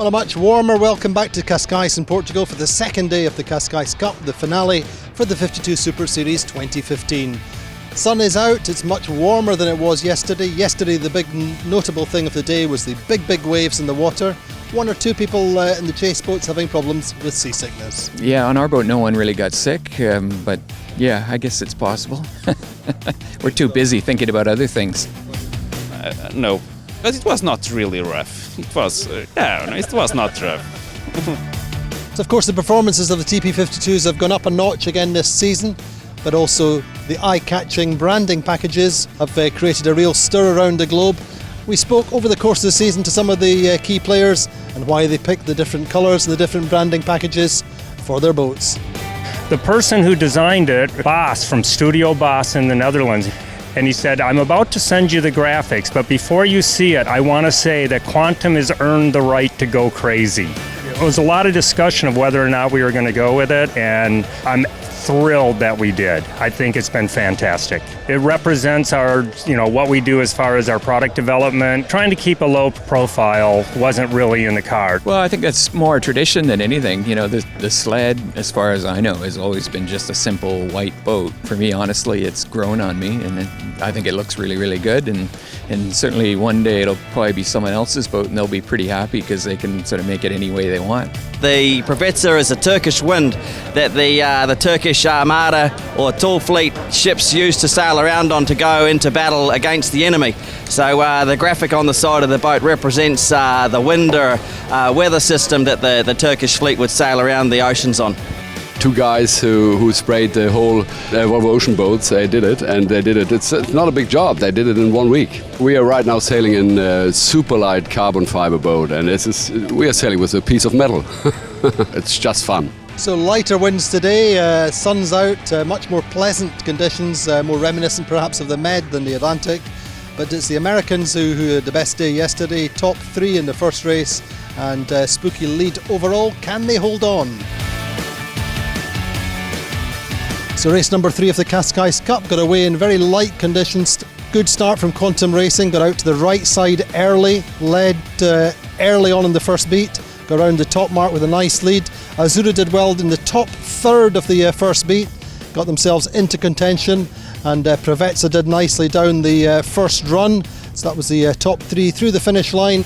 Well, a much warmer welcome back to Cascais in Portugal for the second day of the Cascais Cup, the finale for the 52 Super Series 2015. Sun is out, it's much warmer than it was yesterday. Yesterday the big notable thing of the day was the big waves in the water. One or two people in the chase boats having problems with seasickness. Yeah, on our boat no one really got sick, but yeah, I guess it's possible. We're too busy thinking about other things. No, but it was not really rough. It was, it was not rough. So of course the performances of the TP52s have gone up a notch again this season, but also the eye-catching branding packages have created a real stir around the globe. We spoke over the course of the season to some of the key players and why they picked the different colours and the different branding packages for their boats. The person who designed it, Bas from Studio Bas in the Netherlands, and he said, I'm about to send you the graphics, but before you see it, I want to say that Quantum has earned the right to go crazy. It was a lot of discussion of whether or not we were going to go with it, and I'm thrilled that we did. I think it's been fantastic. It represents our, what we do as far as our product development. Trying to keep a low profile wasn't really in the card. Well, I think that's more tradition than anything. The sled, as far as I know, has always been just a simple white boat. For me, honestly, it's grown on me, and I think it looks really good. And certainly one day it'll probably be someone else's boat, and they'll be pretty happy because they can sort of make it any way they want. The Professor is a Turkish wind that the Turkish Armada or tall fleet ships used to sail around on to go into battle against the enemy. So the graphic on the side of the boat represents the wind or weather system that the Turkish fleet would sail around the oceans on. Two guys who sprayed the whole Volvo Ocean boats, they did it, and they did it. It's not a big job, they did it in 1 week. We are right now sailing in a super light carbon fiber boat, and we are sailing with a piece of metal. It's just fun. So lighter winds today, sun's out, much more pleasant conditions, more reminiscent perhaps of the Med than the Atlantic. But it's the Americans who had the best day yesterday, top three in the first race, and spooky lead overall. Can they hold on? So race number 3 of the Cascais Cup got away in very light conditions. Good start from Quantum Racing, got out to the right side early, led early on in the first beat, got around the top mark with a nice lead. Azura did well in the top third of the first beat, got themselves into contention, and Prevetsa did nicely down the first run. So that was the top 3 through the finish line.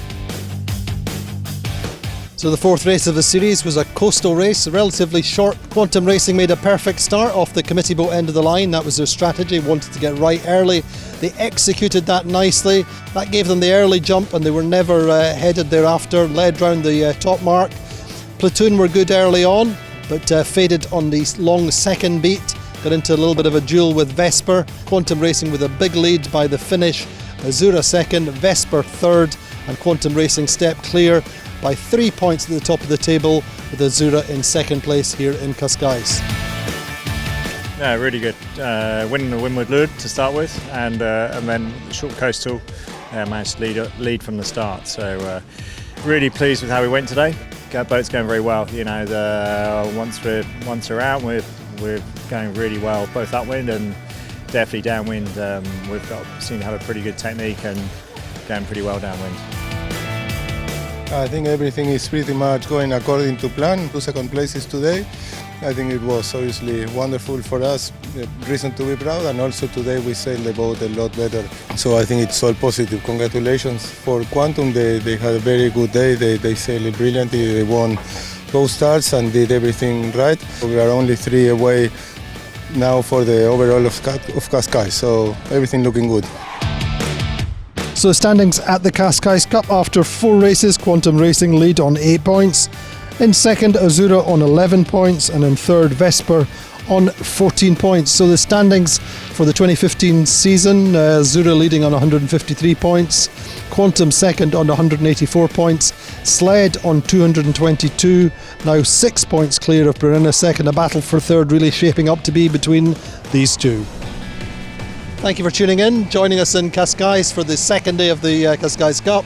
So the fourth race of the series was a coastal race, relatively short. Quantum Racing made a perfect start off the committee boat end of the line. That was their strategy, wanted to get right early. They executed that nicely. That gave them the early jump, and they were never headed thereafter, led round the top mark. Platoon were good early on, but faded on the long second beat. Got into a little bit of a duel with Vesper. Quantum Racing with a big lead by the finish. Azura second, Vesper third, and Quantum Racing stepped clear by 3 points at the top of the table, with Azura in second place here in Cascais. Yeah, really good. Winning the windward lead to start with, and then short coastal managed to lead from the start. So really pleased with how we went today. Boat's going very well. Once we're out, we're going really well, both upwind and definitely downwind. Seem to have a pretty good technique and going pretty well downwind. I think everything is pretty much going according to plan. 2 second places today. I think it was obviously wonderful for us, reason to be proud, and also today we sailed the boat a lot better. So I think it's all positive. Congratulations for Quantum. They had a very good day. They sailed brilliantly. They won both starts and did everything right. We are only 3 away now for the overall of Cascais, so everything looking good. So standings at the Cascais Cup after 4 races, Quantum Racing lead on 8 points. In second, Azura on 11 points, and in third, Vesper on 14 points. So the standings for the 2015 season, Azura leading on 153 points, Quantum second on 184 points, Sled on 222, now 6 points clear of Brenna second. A battle for third really shaping up to be between these two. Thank you for tuning in, joining us in Cascais for the second day of the Cascais Cup.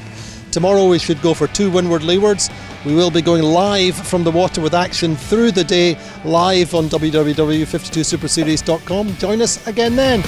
Tomorrow we should go for 2 windward leewards. We will be going live from the water with action through the day, live on www.52superseries.com. Join us again then.